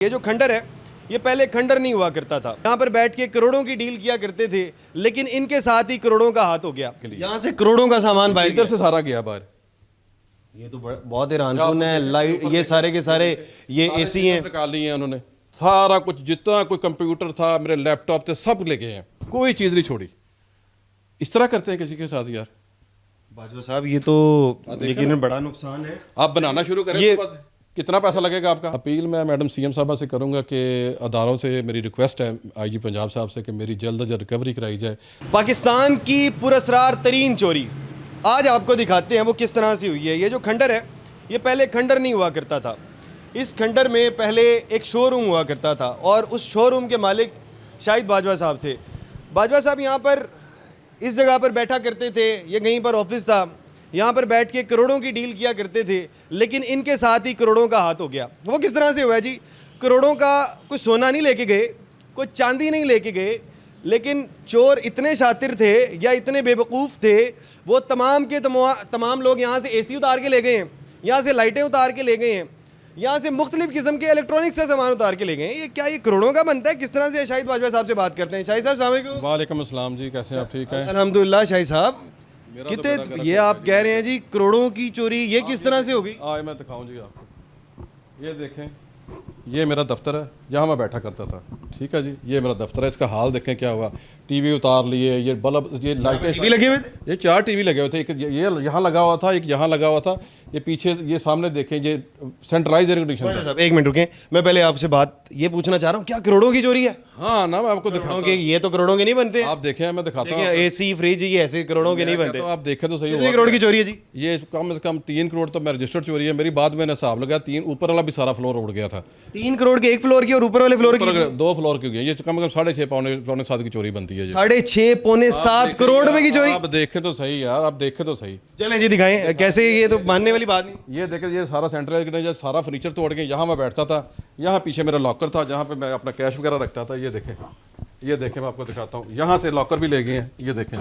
ये जो खंडर है ये पहले खंडर नहीं हुआ करता था। यहाँ पर बैठ के करोड़ों की डील किया करते थे, लेकिन इनके साथ ही करोड़ों का हाथ हो गया। यहाँ से करोड़ों का सामान बाहर इधर से सारा गया बाहर। ये तो बहुत हैरानकुन है। लाइट ये सारे के सारे ये एसी हैं, निकाल ली है उन्होंने। सारा कुछ जितना कोई कंप्यूटर था, मेरे लैपटॉप थे, सब ले गए हैं, कोई चीज़ नहीं छोड़ी। इस तरह करते हैं किसी के साथ यार। बाजवा साहब ये तो यकीनन बड़ा नुकसान है। आप बनाना शुरू करें, ये कितना पैसा लगेगा आपका? अपील मैं मैडम सीएम साहबा से करूंगा कि अदारों से मेरी रिक्वेस्ट है आईजी पंजाब साहब से कि मेरी जल्द अज जल्द रिकवरी कराई जाए। पाकिस्तान की पुरअसरार तरीन चोरी आज आपको दिखाते हैं वो किस तरह से हुई है। ये जो खंडर है ये पहले खंडर नहीं हुआ करता था। इस खंडर में पहले एक शोरूम हुआ करता था और उस शोरूम के मालिक शाहिद बाजवा साहब थे। बाजवा साहब यहाँ पर इस जगह पर बैठा करते थे, ये कहीं पर ऑफिस था, यहाँ पर बैठ के करोड़ों की डील किया करते थे, लेकिन इनके साथ ही करोड़ों का हाथ हो गया। वो किस तरह से हुआ है जी? करोड़ों का कोई सोना नहीं लेके गए, कोई चांदी नहीं लेके गए, लेकिन चोर इतने शातिर थे या इतने बेवकूफ़ थे, वो तमाम के तमाम लोग यहाँ से एसी उतार के ले गए हैं, यहाँ से लाइटें उतार के ले गए हैं, यहाँ से मुख्तलिफ किस्म के इलेक्ट्रॉनिक्स का सामान उतार के ले गए हैं। ये क्या ये करोड़ों का बनता है? किस तरह से शाहिद बाजवा साहब से बात करते हैं। शाहिद साहब अस्सलाम वालेकुम। वालेकुम अस्सलाम जी, कैसे हैं आप? ठीक है अल्हम्दुलिल्लाह। शाहिद साहब कितने ये आप कह रहे हैं जी करोड़ों की चोरी, ये किस तरह से होगी? आज मैं दिखाऊं जी आपको। ये देखें, ये मेरा दफ्तर है, यहाँ मैं बैठा करता था। ठीक है जी, ये मेरा दफ्तर है। इसका हाल देखें क्या हुआ। टीवी उतार लिए, ये बल्ब, ये लाइटें टीवी लगे हुए थे, ये 4 टीवी लगे हुए थे। एक ये यहाँ लगा हुआ था, एक यहाँ लगा हुआ था, ये पीछे ये सामने देखें, ये सेंट्रलाइज एयर कंडीशन था। साहब एक मिनट रुकें, मैं पहले आपसे बात ये पूछना चाह रहा हूँ, क्या करोड़ों की चोरी है? हाँ ना, मैं आपको दिखाऊं कि ये तो करोड़ों के नहीं बनते। आप देखें, मैं दिखाता हूँ। एसी फ्रिज ये ऐसे करोड़ों के नहीं बनते। तो आप देखें तो सही। कितने करोड़ की चोरी है जी? ये कम से कम 3 करोड़ तो मैं रजिस्टर्ड चोरी है मेरी। बाद में मैंने हिसाब लगाया, 3 ऊपर वाला भी सारा फ्लोर उड़ गया था। 3 करोड़ के एक फ्लोर की और ऊपर वाले फ्लोर की 2 फ्लोर की हुई है। ये कम से कम 6.5 पौने 7 की चोरी बनती है। 6.5 पौने 7 करोड़ रुपए की चोरी। आप देखें तो सही यार, आप देखें तो सही। चलें जी दिखाएं कैसे, ये तो मानने वाली बात नहीं। ये देखें, ये सारा सेंट्रल एयर सारा फर्नीचर तोड़ के यहाँ मैं बैठता था। यहाँ पीछे मेरा लॉकर था जहाँ पे मैं अपना कैश वगैरह रखता था। ये देखें, ये देखें, मैं आपको दिखाता हूँ। यहाँ से लॉकर भी ले गए हैं। ये देखें,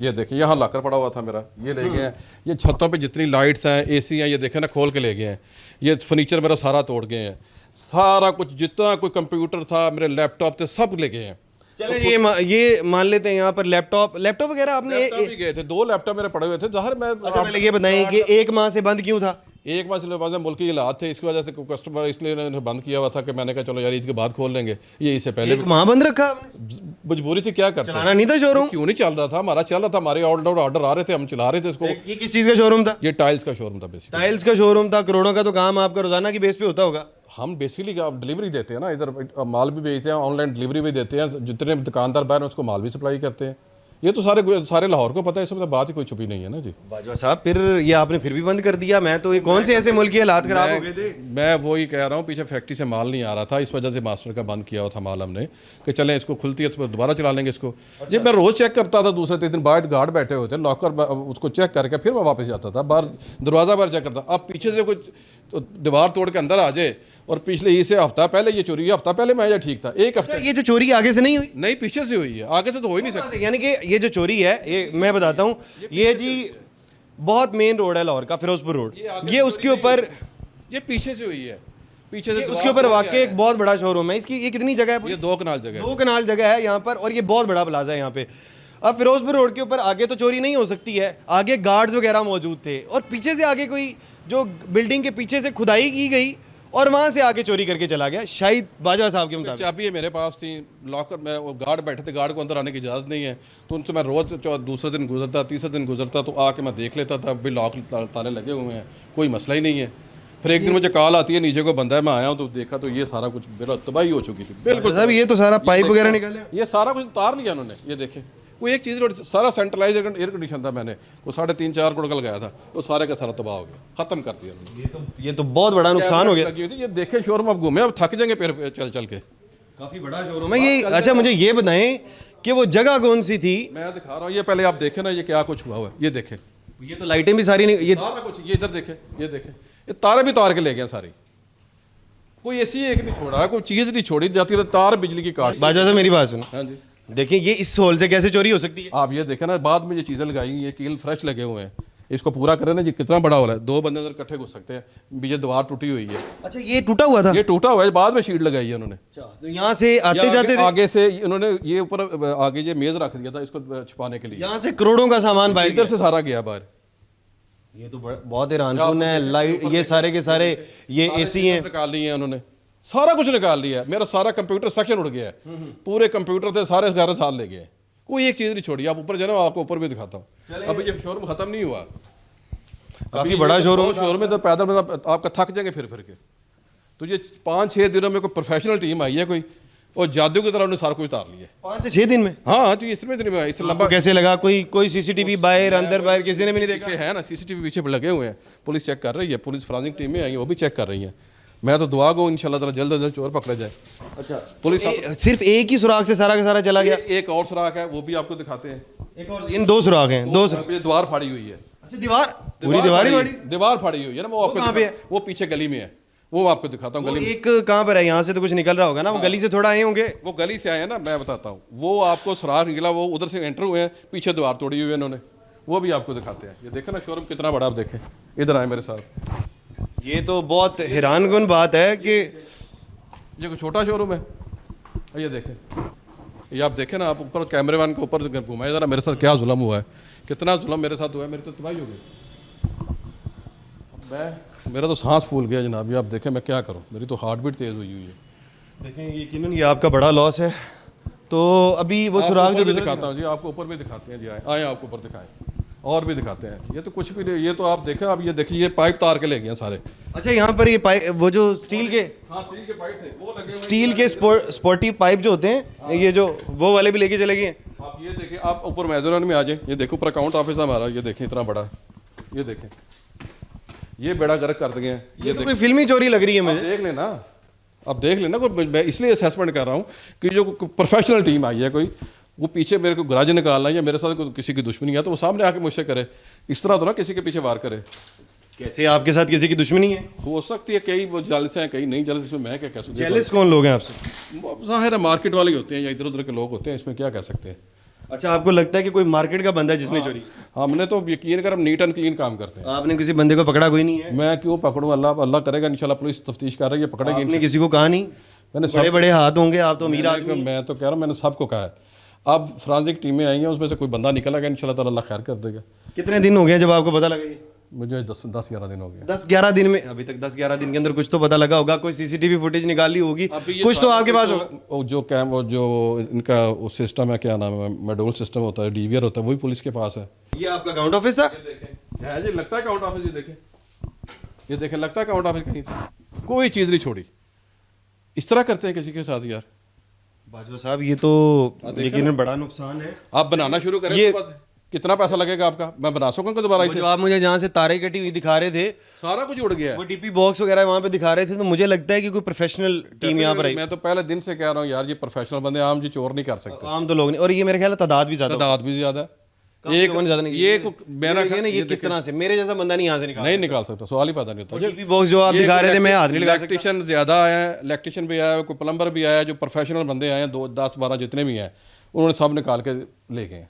ये देखें, यहाँ लॉकर पड़ा हुआ था मेरा, ये ले गए हैं। ये छतों पे जितनी लाइट्स हैं, एसी हैं, ये देखें ना, खोल के ले गए हैं। ये फर्नीचर मेरा सारा तोड़ गए हैं। सारा कुछ जितना कोई कंप्यूटर था, मेरे लैपटॉप थे, सब ले गए हैं। चलें ये मान लेते हैं यहाँ पर लैपटॉप वगैरह आपने भी गए थे। 2 लैपटॉप मेरे पड़े हुए थे। ज़ाहिर मैं अच्छा पहले ये बताएं कि 1 माह से बंद क्यों था? 1 माह से मुल्क की हालात थे, इसकी वजह से कस्टमर इसलिए इन्होंने बंद किया हुआ था कि मैंने कहा चलो यार ईद के बाद खोल लेंगे। ये इससे पहले 1 माह बंद रखा आपने? मजबूरी थी, क्या करते, चलाना नहीं था शोरूम? क्यों नहीं चल रहा था? हमारा चल रहा था, हमारे ऑर्डर आ रहे थे, हम चला रहे थे इसको। ये किस चीज़ का शोरूम था? ये टाइल्स का शोरूम था बेसिकली। टाइल्स का शोरूम था। करोड़ों का तो काम आपका रोजाना की बेस पे होता होगा। हम बेसिकली डिलीवरी देते हैं ना, इधर माल भी बेचते हैं, ऑनलाइन डिलीवरी भी देते हैं। जितने दुकानदार बाहर हैं उसको माल भी सप्लाई करते हैं। ये तो सारे लाहौर को पता है, इसमें बात ही कोई छुपी नहीं है ना जी। बाजवा साहब फिर ये आपने फिर भी बंद कर दिया। मैं तो ये कौन से ऐसे मुल्क के हालात खराब हो गए थे? मैं वही कह रहा हूँ, पीछे फैक्ट्री से माल नहीं आ रहा था, इस वजह से मास्टर का बंद किया हुआ था माल हमने कि चलें इसको खुलती है तो दोबारा चला लेंगे इसको। जी मैं रोज़ चेक करता था, दूसरे 3 दिन बाहर गार्ड बैठे हुए थे, लॉकर उसको चेक करके फिर मैं वापस जाता था, बाहर दरवाज़ा बाहर चेक करता। अब पीछे से कुछ तो दीवार तोड़ के अंदर आ जाए, और पिछले इसे हफ्ता पहले ये चोरी, हफ्ता पहले मैं ठीक था। 1 हफ्ता। ये जो चोरी आगे से नहीं हुई? नहीं, पीछे से हुई है, आगे से तो हो ही नहीं सकता। यानी कि ये जो चोरी है, ये मैं बताता हूँ, ये जी बहुत मेन रोड है लाहौर का, फिरोजपुर रोड, ये उसके ऊपर, ये पीछे से हुई है, पीछे से उसके ऊपर वाकई एक बहुत बड़ा शोरूम है। इसकी ये कितनी जगह है? ये 2 कनाल जगह है। 2 कनाल जगह है यहाँ पर, और ये बहुत बड़ा प्लाजा है यहाँ पे। अब फिरोजपुर रोड के ऊपर आगे तो चोरी नहीं हो सकती है, आगे गार्ड्स वगैरह मौजूद थे, और पीछे से आगे कोई जो बिल्डिंग के पीछे से खुदाई की गई और वहाँ से आके चोरी करके चला गया। शाहिद बाजवा साहब के मुताबिक चाबी मेरे पास थी, लॉकर में वो गार्ड बैठे थे, गार्ड को अंदर आने की इजाज़त नहीं है, तो उनसे मैं रोज़ दूसरे दिन गुजरता, तीसरे दिन गुजरता, तो आके मैं देख लेता था, भाई लॉक ताले लगे हुए हैं, कोई मसला ही नहीं है। फिर एक दिन मुझे कॉल आती है, नीचे को बंदा है, मैं आया हूँ तो देखा तो ये सारा कुछ मेरा तबाही हो चुकी थी। बिल्कुल साहब ये तो सारा पाइप वगैरह निकाले, ये सारा कुछ उतार लिया उन्होंने। ये देखें, वो एक चीज़ सारा सेंट्रलाइज एयर कंडीशन था, मैंने वो 3.5-4 करोड़ का लगाया था, वो सारे का सारा तबाह हो गया, ख़त्म कर दिया उन्होंने। ये तो बहुत बड़ा नुकसान हो गया। ये देखे शोरूम, अब घूमे, अब थक जाएंगे फिर चल चल के। काफ़ी बड़ा शोरूम है ये। अच्छा मुझे ये बताएं कि वो जगह कौन सी थी? मैं दिखा रहा हूँ, ये पहले आप देखें ना, ये क्या कुछ हुआ है। ये देखें, ये तो लाइटें भी सारी नहीं, ये कुछ, ये इधर देखें, ये देखें, ये तारे भी तार के ले गए सारी, कोई ऐसी एक नहीं छोड़ा, कोई चीज़ नहीं छोड़ी जाती, तार बिजली की काट। बाजवा से मेरी बात सुनो। हाँ जी, देखिए ये इस होल से कैसे चोरी हो सकती है? आप ये देखें ना, बाद में ये चीज़ें लगाई, ये कील फ्रेश लगे हुए हैं, इसको पूरा करें ना जी, कितना बड़ा हो रहा है, 2 बंदे अंदर इकट्ठे घुस सकते हैं। ये दीवार टूटी हुई है, अच्छा ये टूटा हुआ था? ये टूटा हुआ है, बाद में शीट लगाई है उन्होंने। तो यहाँ से आते जाते थे? आगे से इन्होंने ये ऊपर आगे ये मेज रख दिया था इसको छुपाने के लिए। यहाँ से करोड़ों का सामान बाहर इधर से सारा गया बाहर। ये तो बहुत हैरानकुन है। लाइट ये सारे के सारे ये एसी हैं, निकाल लिए हैं उन्होंने, सारा कुछ निकाल लिया है। मेरा सारा कंप्यूटर सेक्शन उड़ गया है, पूरे कंप्यूटर थे सारे 11 साल ले गए, कोई एक चीज़ नहीं छोड़ी। आप ऊपर जाना, आपको ऊपर भी दिखाता हूँ। अभी ये शोरूम खत्म नहीं हुआ, काफी बड़ा शोरूम। शोरूम में तो पैदल में आपका थक जाएंगे फिर के। तो ये 5-6 दिनों में कोई प्रोफेशनल टीम आई है कोई, और जादू की तरह उन्होंने सारा कुछ उतार लिया। 5 से 6 दिन में? हाँ तो इसमें दिन में इससे लंबा कैसे लगा? कोई सीसीटीवी बाहर अंदर बाहर किसी ने भी नहीं देखा? पीछे है ना, सीसीटीवी पीछे लगे हुए हैं, पुलिस चेक कर रही है, पुलिस फॉरेंसिक टीमें आई हैं वो भी चेक कर रही हैं। मैं तो दुआ को इंशाल्लाह ताला जल्द से जल्द चोर पकड़ा जाए। अच्छा पुलिस सिर्फ एक ही सुराख से सारा का सारा चला गया? एक और सुराख है, वो भी आपको दिखाते हैं। एक और, इन 2 सुराख हैं? 2 सुराख। ये दीवार फाड़ी हुई है। अच्छा दीवार, पूरी दीवार ही फाड़ी? दीवार फाड़ी हुई है ना, वो आपको कहाँ पे है? वो पीछे गली में है, वो आपको दिखाता हूँ। गली में एक कहाँ पर है? यहाँ से तो कुछ निकल रहा होगा ना, वो गली से थोड़ा आए होंगे। वो गली से आए हैं ना, मैं बताता हूँ। वो आपको सुराख निकला, वो उधर से एंटर हुए हैं, पीछे दीवार तोड़ी हुई है इन्होंने, वो भी आपको दिखाते हैं। ये देखें ना शोरूम कितना बड़ा, आप देखें, इधर आए मेरे साथ। ये तो बहुत हैरानकुन बात है कि ये कोई छोटा शोरूम है। ये देखें, ये आप देखें ना, आप ऊपर कैमरे मैन के ऊपर घुमाए ज़रा, मेरे साथ क्या जुल्म हुआ है, कितना जुल्म मेरे साथ हुआ है, मेरी तो तबाही हो गई। मेरा तो सांस फूल गया जनाब। ये आप देखें, मैं क्या करूं, मेरी तो हार्ट बीट तेज़ हुई है। देखें यकीनन ये आपका बड़ा लॉस है। तो अभी वो सुराग जो दिखाता हूँ जी, आपको ऊपर भी दिखाते हैं जी, आए आपको ऊपर दिखाएं, और भी दिखाते हैं। ये तो कुछ भी नहीं, ये तो आप देखें, आप ये देखिए, ये पाइप तार के ले गए सारे। अच्छा यहाँ पर ये पाइप, वो जो स्टील के, हाँ स्टील के पाइप थे वो लगे, स्टील के स्पोर्टिव पाइप जो होते हैं, ये जो वो वाले भी लेके चले गए। आप ये देखें, आप ऊपर मैजोन में आ जाए, ये देखो ऊपर अकाउंट ऑफिस हमारा, ये देखें इतना बड़ा, ये देखें, ये बेड़ा गर्क कर दिए हैं। ये तो कोई फिल्मी चोरी लग रही है मुझे। देख लेना, अब देख लेना। कोई मैं इसलिए असेसमेंट कर रहा हूँ कि जो प्रोफेशनल टीम आई है कोई, वो पीछे मेरे को गराज निकालना है या मेरे साथ किसी की दुश्मनी है तो वो सामने आके मुझसे करे। इस तरह तो ना किसी के पीछे वार करे। कैसे आपके साथ किसी की दुश्मनी है? हो सकती है, कई वो जेलस हैं, कई नहीं जेलस, इसमें मैं क्या कह सकता हूँ। जेलस कौन लोग हैं आपसे? ज़ाहिर है मार्केट वाले ही होते हैं या इधर उधर के लोग होते हैं, इसमें क्या कह सकते हैं। अच्छा आपको लगता है कि कोई मार्केट का बंदा है जिसने चोरी? हमने तो यकीन कर, हम नीट एंड क्लीन काम करते हैं। आपने किसी बंदे को पकड़ा कोई नहीं है? मैं क्यों पकड़ूँ, अल्लाह करेगा, इंशाल्लाह पुलिस तफ्तीश कर रही है, पकड़ेगी। आपने किसी को कहा नहीं? मैंने बड़े बड़े हाथ होंगे, आप तो अमीर आदमी। मैं तो कह रहा हूँ, मैंने सबको कहा है। अब फ्रांसिक टीमें आई हैं, उसमें से कोई बंदा निकल आएगा, इंशाल्लाह ताला अल्लाह खैर कर देगा। कितने दिन हो गए जब आपको पता लगा? ये मुझे 10-11 दिन हो गए। 10-11 दिन में? अभी तक 10-11 दिन के अंदर कुछ तो पता लगा होगा, कोई सीसीटीवी फुटेज निकाली होगी, कुछ तो आपके पास होगा। वो जो इनका वो सिस्टम है, क्या नाम है, मेडोल सिस्टम होता है, डीवीआर होता है, वही पुलिस के पास है। ये आपका अकाउंट ऑफिस था? है जी, लगता है अकाउंट ऑफिस। ये देखें, लगता है अकाउंट ऑफिस कहीं से कोई चीज़ नहीं छोड़ी। इस तरह करते हैं किसी के साथ यार। बाजवा साहब ये तो यकीनन बड़ा नुकसान है। आप बनाना शुरू करें, ये कितना पैसा लगेगा आपका? मैं बना सकूंगा दोबारा इसे? जो आप मुझे जहाँ से तारे कटी हुई दिखा रहे थे, सारा कुछ उड़ गया है। वो डीपी बॉक्स वगैरह वहाँ पे दिखा रहे थे, तो मुझे लगता है कि कोई प्रोफेशनल टीम यहाँ पर आई। मैं तो पहले दिन से कह रहा हूँ यार, ये प्रोफेशनल बंदे आम जी चोर नहीं कर सकते। आम तो लोग नहीं, और ये मेरे ख्याल है तादाद भी ज़्यादा, तादाद भी ज़्यादा है। एक ज़्यादा नहीं। ये मेरा ये किस तरह से मेरे जैसा बंदा नहीं यहाँ से नहीं निकाल सकता, सवाल ही पता नहीं होता। डीपी बॉक्स जो आप दिखा रहे थे, मैं हाथ नहीं लगा सकता। इलेक्ट्रिशियन ज़्यादा आए हैं, इलेक्ट्रिशियन भी आया, कोई प्लम्बर भी आया, जो प्रोफेशनल बंदे आए हैं 2-10-12 जितने भी हैं, उन्होंने सब निकाल के ले गए।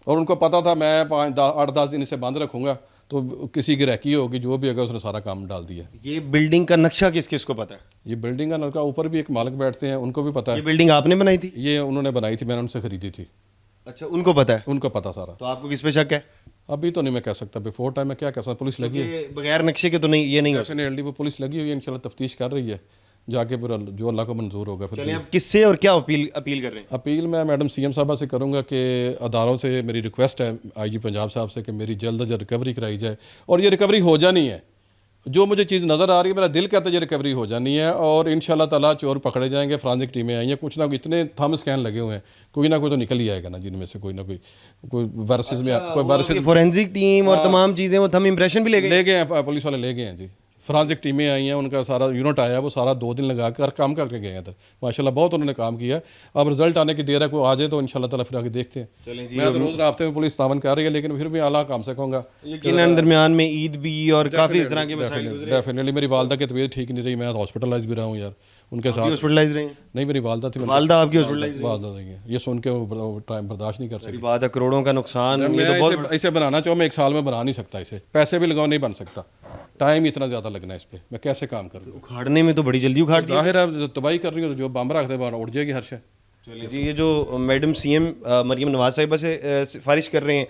और उनको पता था मैं 8-10 दिन इसे बंद रखूंगा तो किसी की रैकी होगी, जो भी होगा उसने सारा काम डाल दिया। ये बिल्डिंग का नक्शा किस किस को पता है? ये बिल्डिंग का नलका, ऊपर भी एक मालिक बैठते हैं, उनको भी पता है। ये बिल्डिंग आपने बनाई थी? ये उन्होंने बनाई थी, मैंने उनसे खरीदी थी। अच्छा उनको पता है? उनको पता सारा। तो आपको किस पे शक है? अभी तो नहीं मैं कह सकता, बिफोर टाइम मैं क्या कह सकता। पुलिस लगी है बगैर नक्शे के तो नहीं, ये नहीं हो डेफिनेटली वो पुलिस लगी हुई है, इंशाल्लाह तफ्तीश कर रही है, जाके फिर जो अल्लाह को मंजूर होगा। फिर चलिए आप किससे और क्या अपील कर रहे हैं? अपील मैं मैडम सीएम साहबा से करूंगा कि अदारों से मेरी रिक्वेस्ट है आईजी पंजाब साहब से कि मेरी जल्द अज रिकवरी कराई जाए। और ये रिकवरी हो जानी है, जो मुझे चीज़ नज़र आ रही है, मेरा दिल कहता है ये रिकवरी हो जानी है। और इंशाल्लाह ताला चोर पकड़े जाएंगे। फ्रांसिक टीमें आई हैं, कुछ ना कुछ इतने थंब स्कैन लगे हुए हैं, कोई ना कोई तो निकल ही आएगा ना, जिनमें से कोई ना कोई वर्सेस में कोई वर्सेस। फोरेंसिक टीम और तमाम चीज़ें, वो थंब इंप्रेशन भी ले गए हैं, पुलिस वाले ले गए हैं जी। फ्रांसिक टीमें आई हैं, उनका सारा यूनिट आया, वो सारा 2 दिन लगा कर काम करके गए हैं इधर। माशाल्लाह बहुत उन्होंने काम किया है। अब रिजल्ट आने की देर है, कोई आ जाए तो इंशाल्लाह ताला फिर आगे देखते हैं। मैं तो रोज़ रास्ते में पुलिस तावन कर रही है, लेकिन फिर भी अल्लाह काम से कहूँगा। यकीनन दरमियान में ईद भी और काफ़ी इस तरह के मसाइल गुजरे। डेफिनेटली मेरी वालदा की तबीयत ठीक नहीं रही, मैं हॉस्पिटलाइज भी रहा हूँ यार, उनके साथ हॉस्पिटलाइज रहे हैं? नहीं, मेरी वालदा थी। वालदा आपकी हॉस्पिटलाइज? वालदा नहीं है, ये सुन के वो टाइम बर्दाश्त नहीं कर सकती। बात है, करोड़ों का नुकसान। मैं ये तो बहुत इसे बनाना चाहूँ, मैं एक साल में बना नहीं सकता इसे, पैसे भी लगाओ नहीं बन सकता, टाइम इतना ज़्यादा लगना है इस पर, मैं कैसे काम करूँ? उखाड़ने में तो बड़ी जल्दी उखाड़ दिया। जाहिर है तबाही कर रही हो, जो बम रख दे वहाँ उड़ जाएगी हर शय। चलिए जी, ये जो मैडम सीएम मरीम नवाज साहिबा से सिफारिश कर रहे हैं,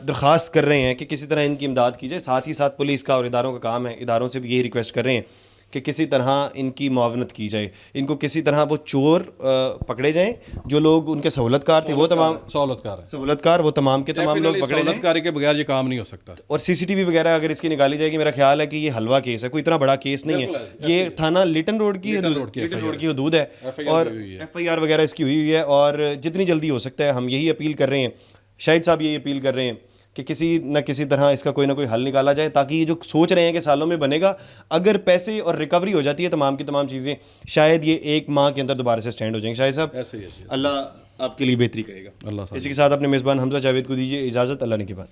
दरख्वास्त कर रहे हैं कि किसी तरह इनकी इमदाद की जाए, साथ ही साथ पुलिस का और इदारों का काम है, इदारों से भी यही रिक्वेस्ट कर रहे हैं कि किसी तरह इनकी मुआवनत की जाए, इनको किसी तरह वो चोर पकड़े जाएं, जो लोग उनके सहूलतकार थे वो तमाम सहूलतकार वो तमाम के तमाम लोग पकड़े जाएं। सहूलतकारी के बगैर ये काम नहीं हो सकता। और सीसीटीवी वगैरह अगर इसकी निकाली जाएगी, मेरा ख्याल है कि ये हलवा केस है, कोई इतना बड़ा केस नहीं है। ये थाना लिटन रोड की हदूद है और FIR वगैरह इसकी हुई है। और जितनी जल्दी हो सकता है हम यही अपील कर रहे हैं, शाहिद साहब यही अपील कर रहे हैं कि किसी न किसी तरह इसका कोई ना कोई हल निकाला जाए, ताकि ये जो सोच रहे हैं कि सालों में बनेगा, अगर पैसे और रिकवरी हो जाती है तमाम की तमाम चीज़ें, शायद ये 1 माह के अंदर दोबारा से स्टैंड हो जाएंगे। शाहिद साहब, अल्लाह आपके लिए बेहतरी करेगा। अल्लाह। इसी के साथ अपने मेज़बान हमजा जावेद को दीजिए इजाज़त। अल्लाह ने की बात।